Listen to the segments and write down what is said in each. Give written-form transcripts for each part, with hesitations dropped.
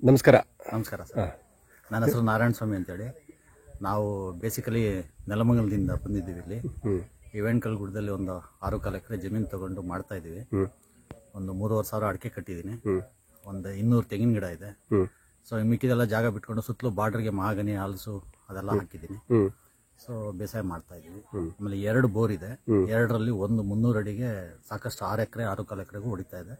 ನಮಸ್ಕಾರ. ನಮಸ್ಕಾರ ಸರ್. ನನ್ನ ಹೆಸರು ನಾರಾಯಣ ಸ್ವಾಮಿ ಅಂತೇಳಿ. ನಾವು ಬೇಸಿಕಲಿ ನೆಲಮಂಗಲದಿಂದ ಬಂದಿದ್ದೀವಿ. ಇಲ್ಲಿ ಈ ವೇಣಕಲ್ಗುಡ್ಡದಲ್ಲಿ ಒಂದು 6 ಎಕರೆ ಜಮೀನು ತಗೊಂಡು ಮಾಡ್ತಾ ಇದ್ದೀವಿ. ಒಂದು 3,500 ಅಡಿಕೆ ಕಟ್ಟಿದ್ದೀನಿ. ಒಂದು 200 ತೆಂಗಿನ ಗಿಡ ಇದೆ. ಸೊ ಮಿಕ್ಕಿದೆಲ್ಲ ಜಾಗ ಬಿಟ್ಕೊಂಡು ಸುತ್ತಲೂ ಬಾರ್ಡರ್ಗೆ ಮಹಾಗನಿ, ಹಲಸು ಅದೆಲ್ಲ ಹಾಕಿದ್ದೀನಿ. ಸೊ ಬೇಸಾಯ ಮಾಡ್ತಾ ಇದ್ದೀವಿ. ಆಮೇಲೆ 2 ಬೋರ್ ಇದೆ. 2ರಲ್ಲಿ ಒಂದು 300 ಅಡಿಗೆ ಸಾಕಷ್ಟು 6 ಎಕರೆ 6.25 ಎಕರೆಗೂ ಹೊಡಿತಾ ಇದೆ.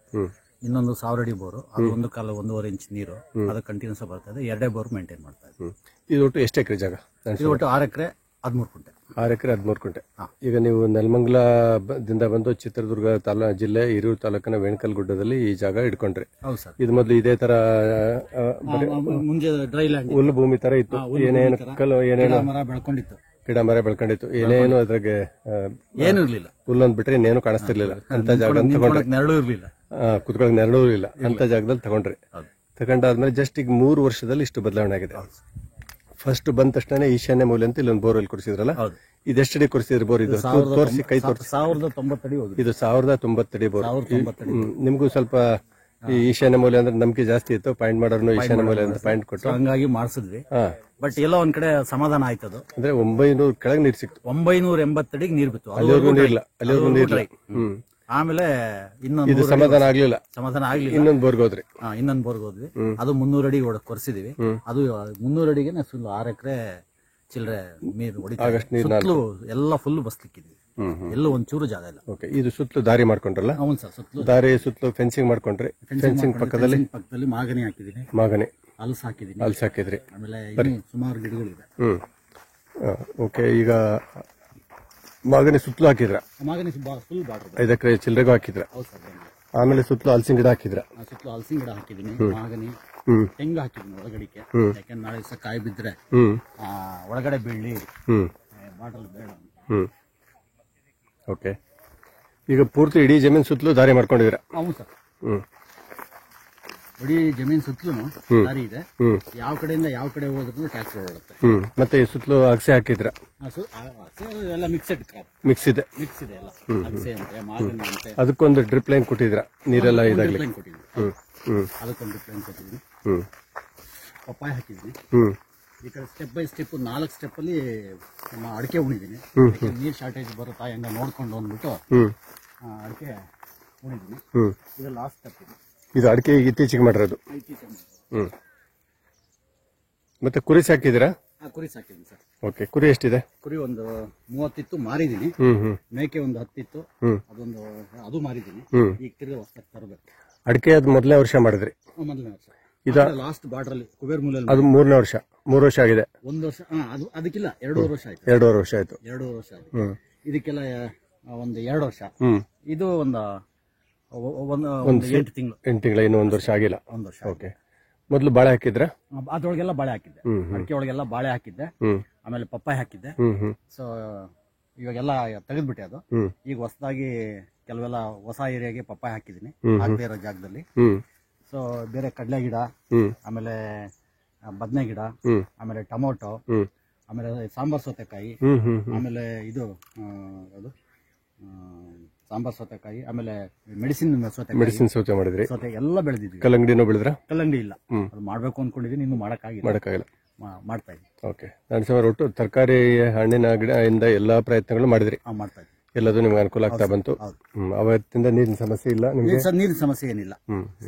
ಇನ್ನೊಂದು 1000 ಅಡಿ ಬೋರು, ಅದು 1.25 ಇಂಚ್ ನೀರು, ಅದು ಕಂಟಿನ್ಯೂಸ್ ಬರ್ತಾ ಇದೆ. 2 ಬೋರ್ ಮೇಂಟೈನ್ ಮಾಡ್ತಾ ಇದೆ. ಇದು ಒಟ್ಟು ಎಷ್ಟು ಎಕರೆ ಜಾಗ? ಇದು ಒಟ್ಟು 6 ಎಕರೆ 13 ಕುಂಟೆ. 6 ಎಕರೆ 13 ಕುಂಟೆ. ಈಗ ನೀವು ನೆಲಮಂಗಲದಿಂದ ಬಂದು ಚಿತ್ರದುರ್ಗ ಜಿಲ್ಲೆ ಹಿರಿಯೂರು ತಾಲೂಕಿನ ವೇಣಕಲ್ಗುಡ್ಡದಲ್ಲಿ ಈ ಜಾಗ ಇಟ್ಕೊಂಡ್ರಿ. ಹೌದು ಸರ್. ಇದು ಮೊದಲು ಇದೇ ತರ ಮುಂಚೆ ಡ್ರೈ ಲ್ಯಾಂಡ್, ಹುಲ್ಲು ಭೂಮಿ ತರ ಇತ್ತು. ಏನೇನು ಕಲ್ಲು, ಏನೇನು ಮರ ಬೆಳ್ಕೊಂಡಿತ್ತು, ಗಿಡ ಮರ ಬೆಳ್ಕೊಂಡಿತ್ತು. ಏನೇನು ಅದ್ರಾಗೆ ಏನು ಇರ್ಲಿಲ್ಲ. ಹುಲ್ಲೊಂದ್ ಬಿಟ್ರೆ ಇನ್ನೇನು ಕಾಣಿಸ್ತಿರ್ಲಿಲ್ಲ. ಅಂತ ಜಾಗ ತಗೊಂಡ್ರಿ. ನೆರಳು ಇರ್ಲಿಲ್ಲ, ಕುತ್ಕೊಳಕ್ ನೆರಳು ಇಲ್ಲ. ಅಂತ ಜಾಗದಲ್ಲಿ ತಗೊಂಡ್ರಿ. ತಗೊಂಡಾದ್ಮೇಲೆ ಜಸ್ಟ್ ಈಗ 3 ವರ್ಷದಲ್ಲಿ ಇಷ್ಟು ಬದಲಾವಣೆ ಆಗಿದೆ. ಫಸ್ಟ್ ಬಂದ ತಕ್ಷಣ ಈಶಾನ್ಯ ಮೂಲೆ ಅಂತ ಇಲ್ಲೊಂದು ಬೋರ್ವೆಲ್ ಕೊರಿಸಿದ್ರಲ್ಲ, ಇದೆಷ್ಟು ಅಡಿ ಕೊರಿಸಿದ್ರಿ ಬೋರ್? ಇದು ತೋರಿಸಿ, ಕೈ ತೋರಿಸಿ. 1090 ಅಡಿ ಹೋಗಿದೆ. ಇದು 1090 ಅಡಿ ಬೋರ್. ನಿಮ್ಗೂ ಸ್ವಲ್ಪ ಈ ಈಶಾನ್ಯ ಮೂಲೆ ಅಂದ್ರೆ ನಂಬಿಕೆ ಜಾಸ್ತಿ ಇತ್ತು. ಪಾಯಿಂಟ್ ಮಾಡೋರ್ನು ಈಶಾನ್ಯ ಮೂಲೆ ಅಂತ ಪಾಯಿಂಟ್ ಕೊಟ್ಟು ಹಂಗಾಗಿ ಮಾಡಿಸಿದ್ವಿ. ಬಟ್ ಎಲ್ಲೋ ಒಂದ್ ಕಡೆ ಸಮಾಧಾನ ಆಯ್ತದು. ಅಂದ್ರೆ 900 ಕೆಳಗೆ ನೀರು ಸಿಕ್ತು. 980 ಅಡಿಗೆ ನೀರು ಬಿತ್ತು. ಅಲ್ಲಿವರೆಗೂ ನೀರಿಲ್ಲ. ಅಲ್ಲಿವರೆಗೂ ನೀರಿಲ್ಲ. ಆಮೇಲೆ ಇದು ಸಮಾಧಾನ ಆಗ್ಲಿಲ್ಲ. ಇನ್ನೊಂದು ಬೋರ್ಗೆ ಹೋದ್ರಿ. ಇನ್ನೊಂದು ಬೋರ್ಗೆ ಹೋದ್ವಿ. ಅದು 300 ಅಡಿ ಕೊರೆಸಿದೀವಿ. ಅದು 300 ಅಡಿಗೆ ಫುಲ್ 6 ಎಕರೆ ಚಿಲ್ಲರೆ ನೀರು ಹೊಡಿತೀವಿ. ಎಲ್ಲ ಫುಲ್ ಬಸ್ಲಿಕ್ಕಿದ್ವಿ. ಎಲ್ಲೂ ಒಂಚೂರು ಜಾಗ ಇಲ್ಲ. ಇದು ಸುತ್ತಲೂ ದಾರಿ ಮಾಡ್ಕೊಂಡ್ರಲ್ಲ? ಹೌದು ಸರ್. ಸುತ್ತಲೂ ದಾರಿ ಸುತ್ತಲೂ ಫೆನ್ಸಿಂಗ್ ಮಾಡ್ಕೊಂಡ್ರಿ. ಫೆನ್ಸಿಂಗ್ ಪಕ್ಕದಲ್ಲಿ ಮಾಗನಿ ಹಾಕಿದೀನಿ, ಮಾಗನಿ ಹಲಸು ಹಾಕಿದೀನಿ, ಹಲಸು ಹಾಕಿದ್ರಿ. ಆಮೇಲೆ ಸುಮಾರು ಗಿಡಗಳಿದೆ. ಓಕೆ. ಈಗ ಮಾಗನಿ ಸುತ್ತಲೂ ಹಾಕಿದ್ರ? ಮಾಗನಿ ಫುಲ್ ಬಾರ್ಡರ್ 5 ಎಕರೆ ಚಿಲ್ಲರೆಗೂ ಹಾಕಿದ್ರ? ಆಮೇಲೆ ಸುತ್ತಲೂ ಹಲಸಿನ ಗಿಡ ಹಾಕಿದ್ರ? ಸುತ್ತಲೂ ಹಲಸಿನ ಗಿಡ ಹಾಕಿದೀನಿ, ಮಾಗನಿ, ತೆಂಗು ಹಾಕಿದೀನಿ ಒಳಗಡಿಕೆ. ಯಾಕಂದ್ರೆ ನಾಳೆ ದಿವಸ ಕಾಯಿ ಬಿದ್ರೆ ಒಳಗಡೆ ಬೀಳಿ ಬಾಟಲ್ ಬೇಡ. ಓಕೆ. ಈಗ ಪೂರ್ತಿ ಇಡೀ ಜಮೀನ್ ಸುತ್ತಲೂ ದಾರಿ ಮಾಡ್ಕೊಂಡಿದ್ದೀರಾ? ಹೌದು ಸರ್. ಇಡೀ ಜಮೀನ್ ಸುತ್ತಲೂ ದಾರಿ ಇದೆ. ಯಾವ ಕಡೆಯಿಂದ ಯಾವ ಕಡೆ ಹೋದ್ರೂ ಟ್ಯಾಕ್ಟರ್ ಓಡುತ್ತೆ. ಮತ್ತೆ ಸುತ್ತಲೂ ಅಗಸೆ ಹಾಕಿದ್ರ? ಎಲ್ಲ ಮಿಕ್ಸೆಡ್ ಕ್ರಾಪ್. ಮಿಕ್ಸ್ ಇದೆ ಎಲ್ಲ ಅಗಸೆ ಅಂತೆ, ಮಾಗನಿ ಅಂತೆ. ಅದಕ್ಕೊಂದು ಡ್ರಿಪ್ ಲೈನ್ ಕೊಟ್ಟಿದ್ರ? ನೀರೆಲ್ಲ ಇದಾಗ್ಲಿ ಅದಕ್ಕೊಂದು ಡ್ರಿಪ್ ಲೈನ್ ಕೊಟ್ಟಿದ್ವಿ. ಪಪ್ಪಾಯ ಹಾಕಿದ್ವಿ. ಈ ಕಡೆ ಸ್ಟೆಪ್ ಬೈ ಸ್ಟೆಪ್ 4 ಸ್ಟೆಪ್ ಅಲ್ಲಿ ಅಡಿಕೆ ಉಣಿದೀನಿ. ನೀರ್ ಶಾರ್ಟೇಜ್ ಬರುತ್ತಾ ಹೆಂಗ ನೋಡ್ಕೊಂಡು ಅಂದ್ಬಿಟ್ಟು ಅಡಿಕೆ ಉಣಿದೀನಿ. ಇದು ಲಾಸ್ಟ್ ಸ್ಟೆಪ್. ಇದು ಅಡಿಕೆ ಇತ್ತೀಚೆಗೆ ಮಾಡಿರೋದು? ಮತ್ತೆ ಕುರಿ ಸಾಕಿದಿರಾ? ಕುರಿ ಸಾಕಿದ್ದೀನಿ ಸರ್. ಓಕೆ. ಕುರಿ ಎಷ್ಟಿದೆ? ಕುರಿ ಒಂದು 30 ಇತ್ತು, ಮಾರಿದೀನಿ. ಮೇಕೆ ಒಂದು 10 ಇತ್ತು, ಅದು ಮಾರಿದೀನಿ. ಈಗ ತಿರ್ಗಿ ಹೊಸದಾಗಿ ತರಬೇಕು. ಅಡಿಕೆ ಅದು ಮೊದಲನೇ ವರ್ಷ ಮಾಡಿದ್ರಿ? ಮೊದಲನೇ ವರ್ಷ. ಇದು ಲಾಸ್ಟ್ ಬಾರ್ಡರ್ ಅಲ್ಲಿ ಕುಬೇರ್ ಮೂಲಲ್ಲಿ ಅದು 3ನೇ ವರ್ಷ. 3 ವರ್ಷ ಆಗಿದೆ. 1 ವರ್ಷ. ಅದಕ್ಕಿಲ್ಲ 2.5 ವರ್ಷ ಆಯ್ತು. 2.5 ವರ್ಷ ಆಯ್ತು. 2.5 ವರ್ಷ ಆಯ್ತು. ಇದಕ್ಕೆಲ್ಲ ಒಂದು 2 ವರ್ಷ. ಇದು ಒಂದು 8 ತಿಂಗಳು. 8 ತಿಂಗಳ. ಇನ್ನು 1 ವರ್ಷ ಆಗಿಲ್ಲ. 1 ವರ್ಷ. ಓಕೆ. ಮೊದಲು ಬಾಳೆ ಹಾಕಿದ್ರ? ಅದ್ರೊಳಗೆಲ್ಲ ಬಾಳೆ ಹಾಕಿದ್ದೆ. ಅಡಿಕೆ ಒಳಗೆಲ್ಲ ಬಾಳೆ ಹಾಕಿದ್ದೆ. ಆಮೇಲೆ ಪಪ್ಪಾಯ ಹಾಕಿದ್ದೆ. ಸೊ ಇವಾಗೆಲ್ಲ ತೆಗೆದ್ಬಿಟ್ಟೆ ಅದು. ಈಗ ಹೊಸದಾಗಿ ಕೆಲವೆಲ್ಲ ಹೊಸ ಏರಿಯಾಗೆ ಪಪ್ಪಾಯ ಹಾಕಿದೀನಿ, ಆಗದೆ ಇರೋ ಜಾಗದಲ್ಲಿ. ಸೊ ಬೇರೆ ಕಡಲೆ ಗಿಡ, ಆಮೇಲೆ ಬದನೆ ಗಿಡ, ಆಮೇಲೆ ಟೊಮೊಟೊ, ಆಮೇಲೆ ಸಾಂಬಾರ್ ಸೌತೆಕಾಯಿ, ಆಮೇಲೆ ಇದು ಅದು ಸಾಂಬಾರ್ ಸೌತೆಕಾಯಿ, ಆಮೇಲೆ ಮೆಡಿಸಿನ್ ಸೌತೆ ಮಾಡಿದ್ರಿ? ಸೌತೆ ಎಲ್ಲ ಬೆಳೆದಿದ್ವಿ. ಕಲ್ಲಂಗಡಿನೂ ಬೆಳೆದ್ರ? ಕಲ್ಲಂಗಡಿ ಇಲ್ಲ, ಅದು ಮಾಡ್ಬೇಕು ಅನ್ಕೊಂಡಿದೀನಿ, ಇನ್ನು ಮಾಡಕ್ಕಾಗಿಲ್ಲ. ಮಾಡ್ತಾ ಇದ್ದೀನಿ. ಓಕೆ. ನಾನು ಒಟ್ಟು ತರಕಾರಿ ಹಣ್ಣಿನ ಗಿಡದಿಂದ ಎಲ್ಲಾ ಪ್ರಯತ್ನಗಳು ಮಾಡಿದ್ರಿ? ಮಾಡ್ತಾ ಇದ್ದೀನಿ. ಎಲ್ಲದೂ ನಿಮ್ಗೆ ಅನುಕೂಲ ಆಗ್ತಾ ಬಂತು? ಅವತ್ತಿಂದ ನೀರಿನ ಸಮಸ್ಯೆ ಇಲ್ಲ ನಿಮ್ಗೆ? ನೀರಿನ ಸಮಸ್ಯೆ ಏನಿಲ್ಲ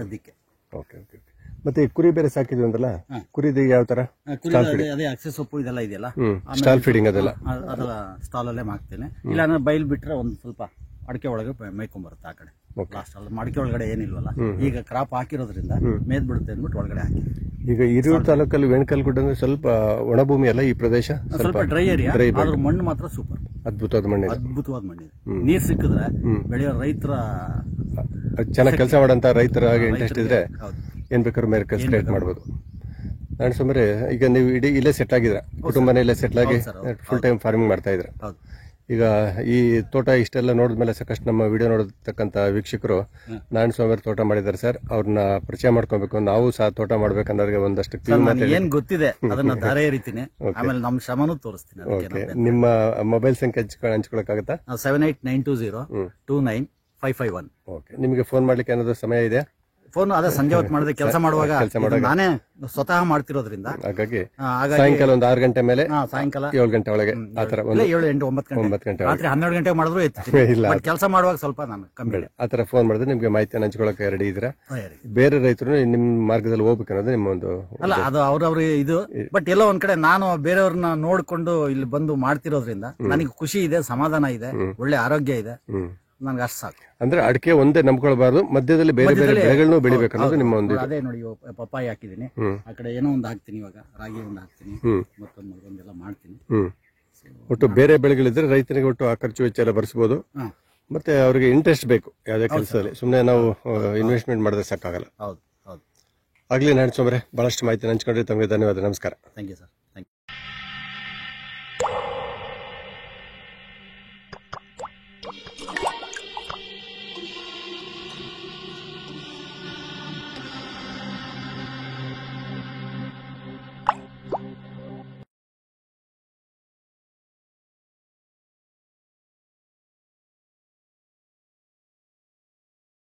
ಸದ್ಯಕ್ಕೆ. ಓಕೆ. ಓಕೆ. ಮತ್ತೆ ಕುರಿ ಬೇರೆ ಸಾಕಿದ್ವಿ ಅಂದ್ರಲ್ಲ, ಕುರಿದು ಯಾವ ತರ? ಅದೇ ಅಕ್ಸೆ ಸೊಪ್ಪು ಇದೆಲ್ಲ ಇದೆಯಲ್ಲ, ಸ್ಟಾಲ್ ಫೀಡಿಂಗ್ ಅದೆಲ್ಲ ಸ್ಟಾಲ್ ಅಲ್ಲೇ ಹಾಕ್ತೇನೆ. ಇಲ್ಲ ಅಂದ್ರೆ ಬೈಲ್ ಬಿಟ್ರೆ ಒಂದ್ ಸ್ವಲ್ಪ ಅಡಿಕೆ ಒಳಗೆ ಮೇಯ್ಕೊಂಡ್ ಬರುತ್ತೆ ಆ ಕಡೆ. ಲಾಸ್ಟ್ ಅಡಿಕೆ ಒಳಗಡೆ ಏನಿಲ್ವಲ್ಲ, ಈಗ ಕ್ರಾಪ್ ಹಾಕಿರೋದ್ರಿಂದ ಮೇದ್ ಬಿಡುತ್ತೆ ಅಂದ್ಬಿಟ್ಟು ಒಳಗಡೆ ಹಾಕಿ. ಈಗ ಹಿರಿಯೂರು ತಾಲೂಕಲ್ಲಿ ವೇಣಕಲ್ಗುಡ್ಡ ಅಂದ್ರೆ ಸ್ವಲ್ಪ ಒಣಭೂಮಿ ಅಲ್ಲ ಈ ಪ್ರದೇಶ? ಸ್ವಲ್ಪ ಡ್ರೈ ಏರಿಯಾ, ಮಣ್ಣು ಮಾತ್ರ ಸೂಪರ್. ಅದ್ಭುತವಾದ ಮಣ್ಣಿದೆ. ಅದ್ಭುತವಾದ ಮಣ್ಣಿದೆ. ನೀರ್ ಸಿಕ್ಕಿದ್ರೆ ಬೆಳೆಯೋ ರೈತರ, ಚೆನ್ನಾಗಿ ಕೆಲಸ ಮಾಡಂತ ರೈತರ ಇಂಟ್ರೆಸ್ಟ್ ಇದ್ರೆ ಏನ್ ಬೇಕಾದ್ರೂ ಮೇಲೆ ಕ್ರಿಯೇಟ್ ಮಾಡ್ಬೋದು. ನಾನು ಸುಮಾರು ಈಗ ನೀವು ಇಡೀ ಇಲ್ಲೇ ಸೆಟ್ ಆಗಿದ್ರ, ಕುಟುಂಬನೇ ಇಲ್ಲೇ ಸೆಟ್ಲ್ ಆಗಿ ಫುಲ್ ಟೈಮ್ ಫಾರ್ಮಿಂಗ್ ಮಾಡ್ತಾ ಇದ್ರ. ಈಗ ಈ ತೋಟ ಇಷ್ಟೆಲ್ಲ ನೋಡಿದ್ಮೇಲೆ ಸಾಕಷ್ಟು ನಮ್ಮ ವಿಡಿಯೋ ನೋಡತಕ್ಕಂತ ವೀಕ್ಷಕರು ನಾರಾಯಣ ಸ್ವಾಮಿ ತೋಟ ಮಾಡಿದ್ದಾರೆ ಸರ್, ಅವ್ರನ್ನ ಪರಿಚಯ ಮಾಡ್ಕೋಬೇಕು, ನಾವು ಸಹ ತೋಟ ಮಾಡ್ಬೇಕನ್ನೋರಿಗೆ ಒಂದಷ್ಟು ಏನ್ ಗೊತ್ತಿದೆ ಅದನ್ನ ದಾರೆ ಎರಿತೀನಿ, ಆಮೇಲೆ ನಮ್ಮ ಶ್ರಮನೂ ತೋರಿಸ್ತೀನಿ. ನಿಮ್ಮ ಮೊಬೈಲ್ ಸಂಖ್ಯೆ ಹಂಚ್ಕೊಳಕ್ಕಾಗತ್ತಾ? 7892029551. ಓಕೆ. ನಿಮಗೆ ಫೋನ್ ಮಾಡ್ಲಿಕ್ಕೆ ಏನಾದ್ರು ಸಮಯ ಇದೆಯಾ? ಫೋನ್ ಅದೇ ಸಂಜೆ ಹೊತ್ತು ಮಾಡಿದ್ರೆ ಕೆಲಸ ಮಾಡುವಾಗ ಇದು ನಾನೇ ಸ್ವತಃ ಮಾಡ್ತಿರೋದ್ರಿಂದ ಹಾಗಾಗಿ ಹಾಗಾಗಿ ಸಾಯಂಕಾಲ ಒಂದು 6 ಗಂಟೆ ಮೇಲೆ ಸಾಯಂಕಾಲ 7 ಗಂಟೆ ಒಳಗೆ ಆತರ 7, 8, 9 ಗಂಟೆ ರಾತ್ರಿ 12 ಗಂಟೆಗೆ ಮಾಡಿದ್ರು ಎತ್ತೀನಿ. ಇಲ್ಲ ಬಟ್ ಕೆಲಸ ಮಾಡುವಾಗ ಸ್ವಲ್ಪ ನಾನು ಕಮ್ಮಿ. ಆತರ ಫೋನ್ ಮಾಡಿದ್ರೆ ನಿಮ್ಗೆ ಮಾಹಿತಿಯನ್ನು ಹಂಚ್ಕೊಳ್ಳೋಕೆ ರೆಡಿ ಇದ್ರೆ ತಯಾರಿ. ಬೇರೆ ರೈತರು ನಿಮ್ ಮಾರ್ಗದಲ್ಲಿ ಹೋಗ್ಬೇಕನ್ನೋದು ನಿಮ್ಮ ಒಂದು ಅಲ್ಲ ಅದು ಅವ್ರವ್ರ ಇದು. ಬಟ್ ಎಲ್ಲೋ ಒಂದ್ ಕಡೆ ನಾನು ಬೇರೆಯವ್ರನ್ನ ನೋಡ್ಕೊಂಡು ಇಲ್ಲಿ ಬಂದು ಮಾಡ್ತಿರೋದ್ರಿಂದ ನನಗೆ ಖುಷಿ ಇದೆ, ಸಮಾಧಾನ ಇದೆ, ಒಳ್ಳೆ ಆರೋಗ್ಯ ಇದೆ. ನನ್ಗೆ ಅಷ್ಟು ಸಾಕು. ಅಂದ್ರೆ ಅಡಿಕೆ ಒಂದೇ ನಂಬ್ಕೊಳ್ಬಾರ್ದು, ಮಧ್ಯದಲ್ಲಿ ಬೇರೆ ಬೇರೆ ಬೆಳೆಗಳನ್ನು ಬೆಳಿಬೇಕು ಅನ್ನೋದು ನಿಮ್ಮ ಒಂದು ಅದೇ ನೋಡಿ, ಪಪ್ಪಾಯಿ ಹಾಕಿದೀನಿ, ಆ ಕಡೆ ಏನೋ ಒಂದು ಹಾಕ್ತೀನಿ, ಇವಾಗ ರಾಗಿ ಒಂದು ಹಾಕ್ತೀನಿ, ಮತ್ತೊಂದೆಲ್ಲ ಮಾಡ್ತೀನಿ. ಒಟ್ಟು ಬೇರೆ ಬೆಳೆಗಳಿದ್ರೆ ರೈತನಿಗೆ ಒಟ್ಟು ಆ ಖರ್ಚು ವೆಚ್ಚ ಎಲ್ಲ ಭರಿಸಬಹುದು. ಮತ್ತೆ ಅವರಿಗೆ ಇಂಟ್ರೆಸ್ಟ್ ಬೇಕು ಯಾವುದೇ ಕೆಲಸದಲ್ಲಿ, ಸುಮ್ಮನೆ ನಾವು ಇನ್ವೆಸ್ಟ್ಮೆಂಟ್ ಮಾಡಿದ್ರೆ ಸಾಕಾಗಲ್ಲ. ಹೌದು ಹೌದು. ಆಗ್ಲಿ ನಾರಾಯಣ ಸ್ವಾಮಿ, ಬಹಳಷ್ಟು ಮಾಹಿತಿ ಹಂಚ್ಕೊಂಡ್ರೆ ತಮಗೆ ಧನ್ಯವಾದ. ನಮಸ್ಕಾರ. Thank you sir.